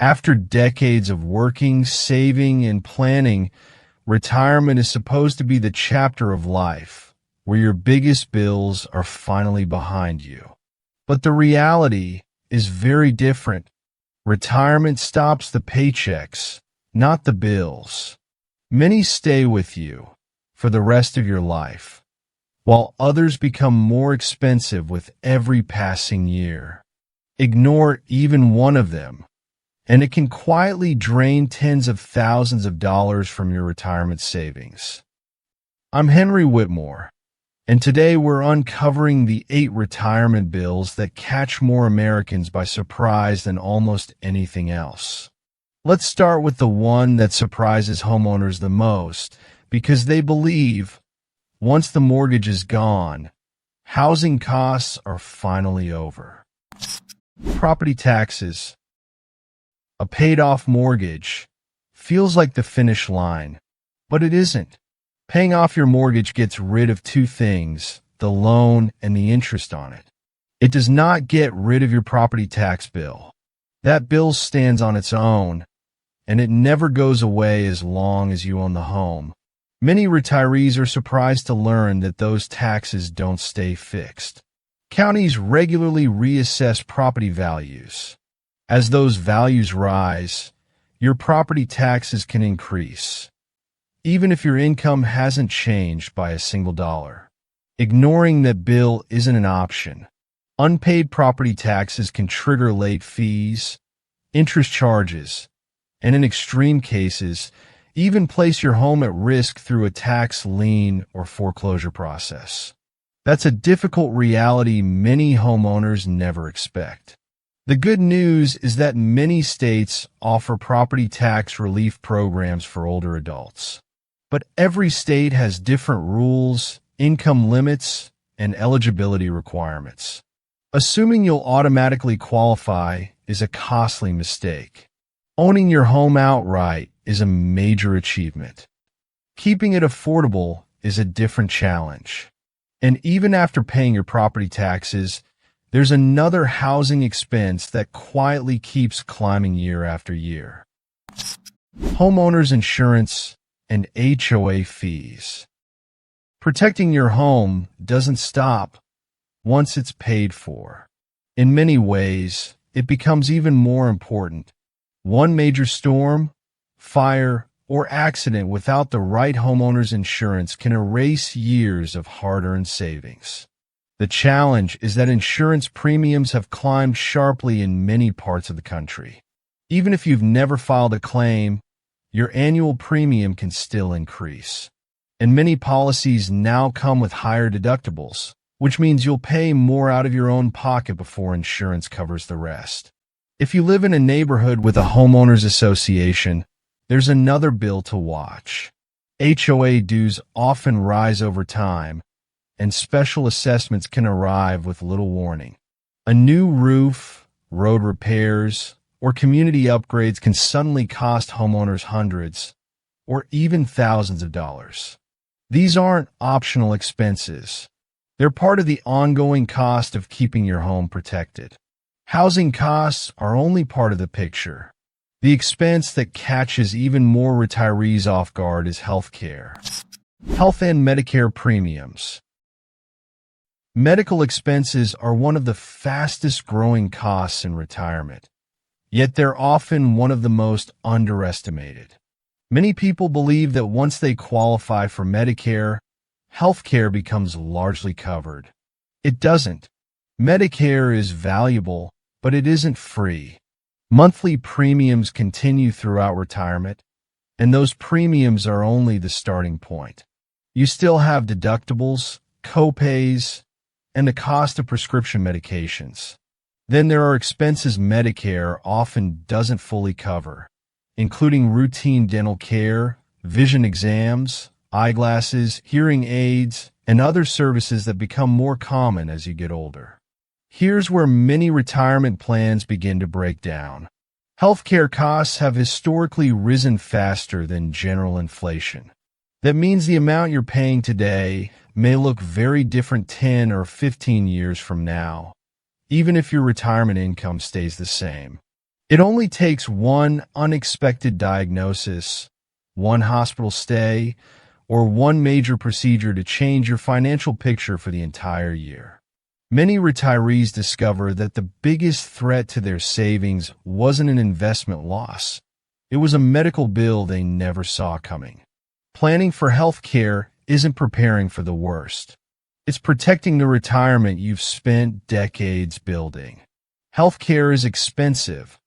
After decades of working, saving, and planning, retirement is supposed to be the chapter of life where your biggest bills are finally behind you. But the reality is very different. Retirement stops the paychecks, not the bills. Many stay with you for the rest of your life, while others become more expensive with every passing year. Ignore even one of them, and it can quietly drain tens of thousands of dollars from your retirement savings. I'm Henry Whitmore, and today we're uncovering the 8 retirement bills that catch more Americans by surprise than almost anything else. Let's start with the one that surprises homeowners the most, because they believe once the mortgage is gone, housing costs are finally over. Property taxes. A paid-off mortgage feels like the finish line, but it isn't. Paying off your mortgage gets rid of 2 things, the loan and the interest on it. It does not get rid of your property tax bill. That bill stands on its own, and it never goes away as long as you own the home. Many retirees are surprised to learn that those taxes don't stay fixed. Counties regularly reassess property values. As those values rise, your property taxes can increase, even if your income hasn't changed by a single dollar. Ignoring that bill isn't an option. Unpaid property taxes can trigger late fees, interest charges, and in extreme cases, even place your home at risk through a tax lien or foreclosure process. That's a difficult reality many homeowners never expect. The good news is that many states offer property tax relief programs for older adults. But every state has different rules, income limits, and eligibility requirements. Assuming you'll automatically qualify is a costly mistake. Owning your home outright is a major achievement. Keeping it affordable is a different challenge. And even after paying your property taxes, there's another housing expense that quietly keeps climbing year after year. Homeowners insurance and HOA fees. Protecting your home doesn't stop once it's paid for. In many ways, it becomes even more important. One major storm, fire, or accident without the right homeowner's insurance can erase years of hard-earned savings. The challenge is that insurance premiums have climbed sharply in many parts of the country. Even if you've never filed a claim, your annual premium can still increase. And many policies now come with higher deductibles, which means you'll pay more out of your own pocket before insurance covers the rest. If you live in a neighborhood with a homeowners association, there's another bill to watch. HOA dues often rise over time, and special assessments can arrive with little warning. A new roof, road repairs, or community upgrades can suddenly cost homeowners hundreds or even thousands of dollars. These aren't optional expenses. They're part of the ongoing cost of keeping your home protected. Housing costs are only part of the picture. The expense that catches even more retirees off guard is healthcare. Health and Medicare premiums. Medical expenses are one of the fastest growing costs in retirement, yet they're often one of the most underestimated. Many people believe that once they qualify for Medicare, healthcare becomes largely covered. It doesn't. Medicare is valuable, but it isn't free. Monthly premiums continue throughout retirement, and those premiums are only the starting point. You still have deductibles, co-pays, and the cost of prescription medications. Then there are expenses Medicare often doesn't fully cover, including routine dental care, vision exams, eyeglasses, hearing aids, and other services that become more common as you get older. Here's where many retirement plans begin to break down. Healthcare costs have historically risen faster than general inflation. That means the amount you're paying today may look very different 10 or 15 years from now, even if your retirement income stays the same. It only takes one unexpected diagnosis, one hospital stay, or one major procedure to change your financial picture for the entire year. Many retirees discover that the biggest threat to their savings wasn't an investment loss. It was a medical bill they never saw coming. Planning for health care isn't preparing for the worst. It's protecting the retirement you've spent decades building. Health care is expensive,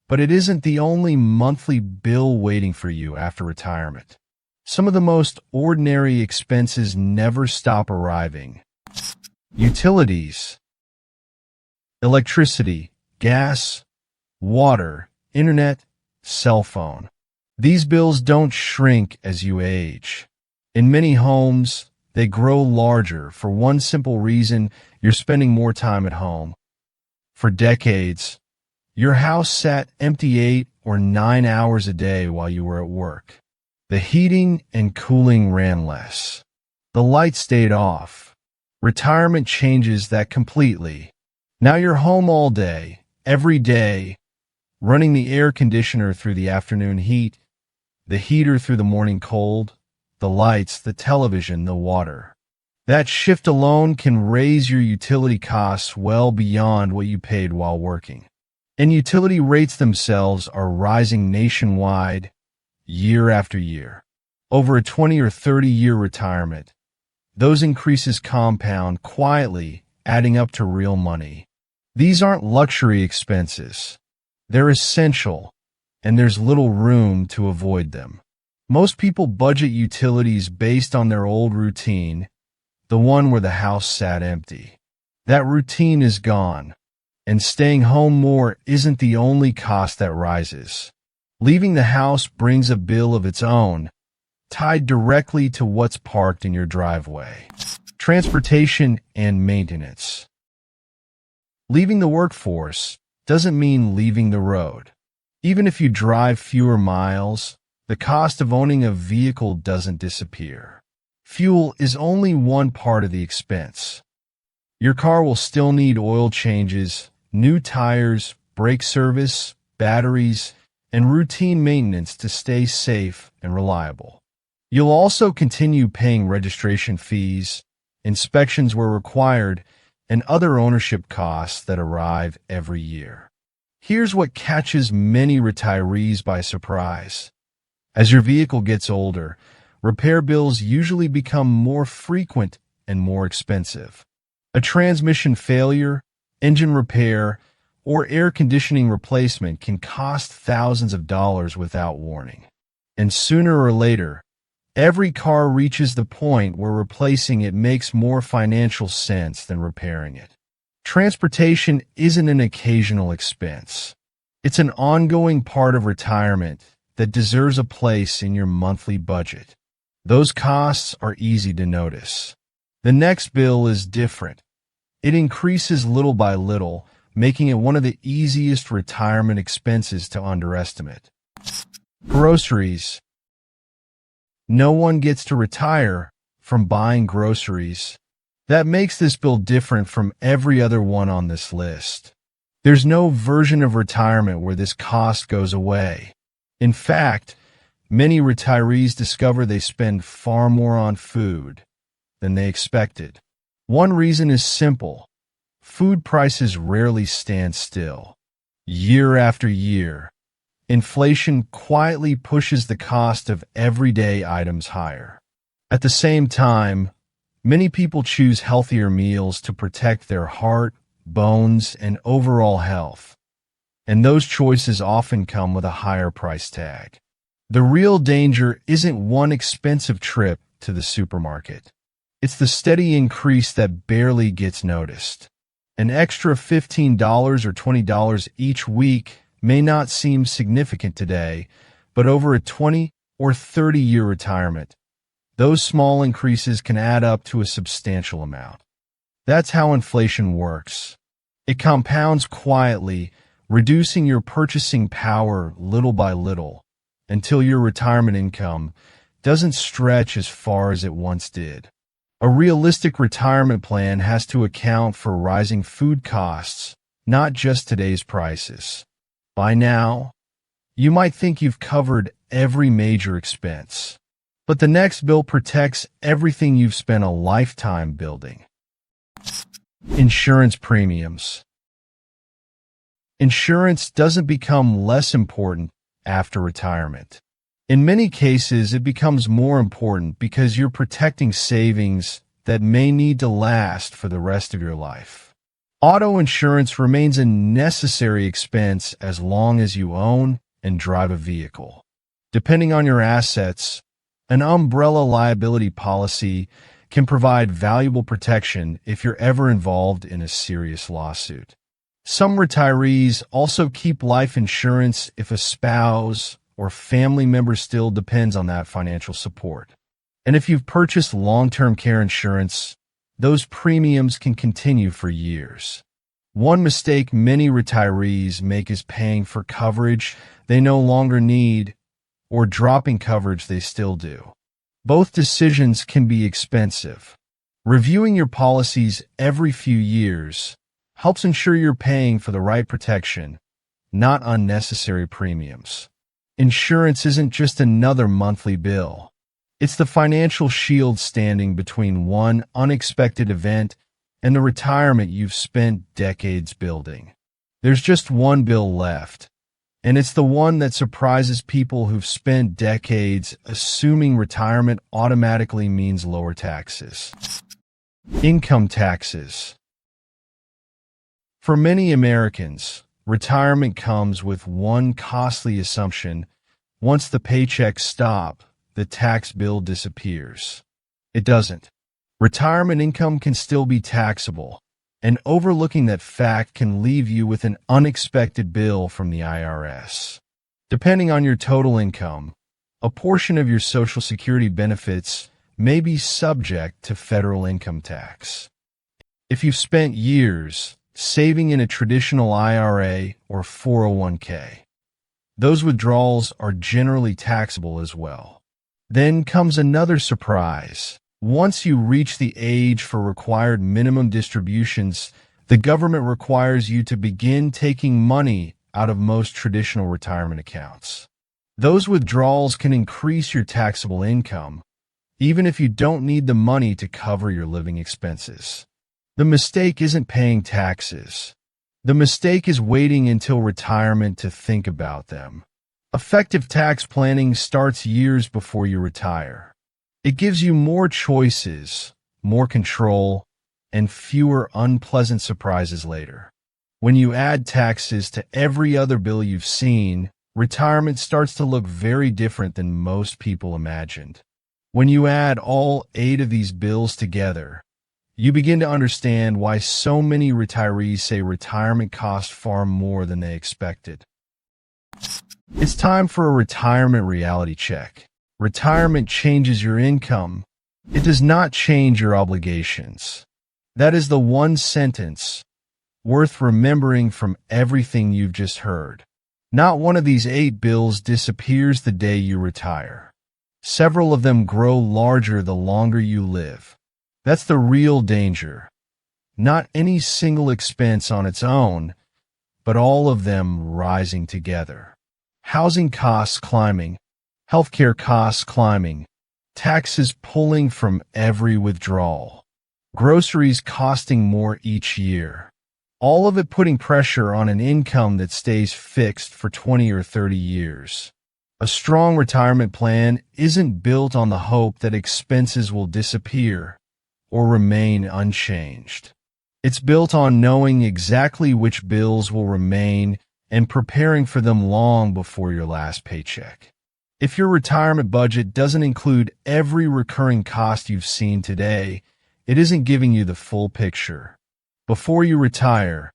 but it isn't the only monthly bill waiting for you after retirement. Some of the most ordinary expenses never stop arriving. Utilities, electricity, gas, water, internet, cell phone. These bills don't shrink as you age. In many homes, they grow larger for one simple reason: you're spending more time at home. For decades, your house sat empty 8 or 9 hours a day while you were at work. The heating and cooling ran less. The lights stayed off. Retirement changes that completely. Now you're home all day, every day, running the air conditioner through the afternoon heat, the heater through the morning cold, the lights, the television, the water. That shift alone can raise your utility costs well beyond what you paid while working. And utility rates themselves are rising nationwide, year after year. Over a 20 or 30-year retirement, those increases compound quietly, adding up to real money. These aren't luxury expenses. They're essential, and there's little room to avoid them. Most people budget utilities based on their old routine, the one where the house sat empty. That routine is gone, and staying home more isn't the only cost that rises. Leaving the house brings a bill of its own, tied directly to what's parked in your driveway. Transportation and maintenance. Leaving the workforce doesn't mean leaving the road. Even if you drive fewer miles, the cost of owning a vehicle doesn't disappear. Fuel is only one part of the expense. Your car will still need oil changes, new tires, brake service, batteries, and routine maintenance to stay safe and reliable. You'll also continue paying registration fees, inspections where required, and other ownership costs that arrive every year. Here's what catches many retirees by surprise. As your vehicle gets older, repair bills usually become more frequent and more expensive. A transmission failure, engine repair, or air conditioning replacement can cost thousands of dollars without warning. And sooner or later, every car reaches the point where replacing it makes more financial sense than repairing it. Transportation isn't an occasional expense. It's an ongoing part of retirement that deserves a place in your monthly budget. Those costs are easy to notice. The next bill is different. It increases little by little, making it one of the easiest retirement expenses to underestimate. Groceries. No one gets to retire from buying groceries. That makes this bill different from every other one on this list. There's no version of retirement where this cost goes away. In fact, many retirees discover they spend far more on food than they expected. One reason is simple. Food prices rarely stand still. Year after year, inflation quietly pushes the cost of everyday items higher. At the same time, many people choose healthier meals to protect their heart, bones, and overall health. And those choices often come with a higher price tag. The real danger isn't one expensive trip to the supermarket. It's the steady increase that barely gets noticed. An extra $15 or $20 each week may not seem significant today, but over a 20 or 30-year retirement, those small increases can add up to a substantial amount. That's how inflation works. It compounds quietly, reducing your purchasing power little by little, until your retirement income doesn't stretch as far as it once did. A realistic retirement plan has to account for rising food costs, not just today's prices. By now, you might think you've covered every major expense, but the next bill protects everything you've spent a lifetime building. Insurance premiums. Insurance doesn't become less important after retirement. In many cases, it becomes more important because you're protecting savings that may need to last for the rest of your life. Auto insurance remains a necessary expense as long as you own and drive a vehicle. Depending on your assets, an umbrella liability policy can provide valuable protection if you're ever involved in a serious lawsuit. Some retirees also keep life insurance if a spouse or family member still depends on that financial support. And if you've purchased long-term care insurance, those premiums can continue for years. One mistake many retirees make is paying for coverage they no longer need or dropping coverage they still do. Both decisions can be expensive. Reviewing your policies every few years helps ensure you're paying for the right protection, not unnecessary premiums. Insurance isn't just another monthly bill. It's the financial shield standing between one unexpected event and the retirement you've spent decades building. There's just one bill left, and it's the one that surprises people who've spent decades assuming retirement automatically means lower taxes. Income taxes. For many Americans, retirement comes with one costly assumption: once the paychecks stop, the tax bill disappears. It doesn't. Retirement income can still be taxable, and overlooking that fact can leave you with an unexpected bill from the IRS. Depending on your total income, a portion of your Social Security benefits may be subject to federal income tax. If you've spent years saving in a traditional IRA or 401k, those withdrawals are generally taxable as well. Then comes another surprise. Once you reach the age for required minimum distributions, the government requires you to begin taking money out of most traditional retirement accounts. Those withdrawals can increase your taxable income, even if you don't need the money to cover your living expenses. The mistake isn't paying taxes. The mistake is waiting until retirement to think about them. Effective tax planning starts years before you retire. It gives you more choices, more control, and fewer unpleasant surprises later. When you add taxes to every other bill you've seen, retirement starts to look very different than most people imagined. When you add all 8 of these bills together, you begin to understand why so many retirees say retirement costs far more than they expected. It's time for a retirement reality check. Retirement changes your income. It does not change your obligations. That is the one sentence worth remembering from everything you've just heard. Not one of these 8 bills disappears the day you retire. Several of them grow larger the longer you live. That's the real danger. Not any single expense on its own, but all of them rising together. Housing costs climbing, healthcare costs climbing, taxes pulling from every withdrawal, groceries costing more each year. All of it putting pressure on an income that stays fixed for 20 or 30 years. A strong retirement plan isn't built on the hope that expenses will disappear or remain unchanged. It's built on knowing exactly which bills will remain and preparing for them long before your last paycheck. If your retirement budget doesn't include every recurring cost you've seen today, it isn't giving you the full picture. Before you retire,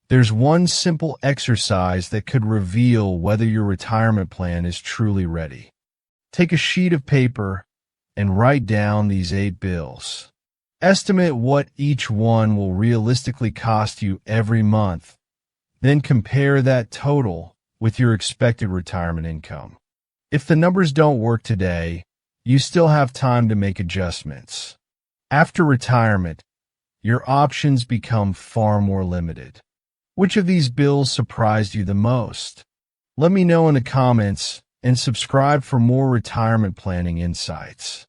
there's one simple exercise that could reveal whether your retirement plan is truly ready. Take a sheet of paper and write down these 8 bills. Estimate what each one will realistically cost you every month. Then compare that total with your expected retirement income. If the numbers don't work today, you still have time to make adjustments. After retirement, your options become far more limited. Which of these bills surprised you the most? Let me know in the comments and subscribe for more retirement planning insights.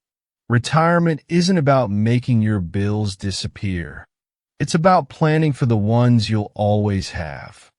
Retirement isn't about making your bills disappear. It's about planning for the ones you'll always have.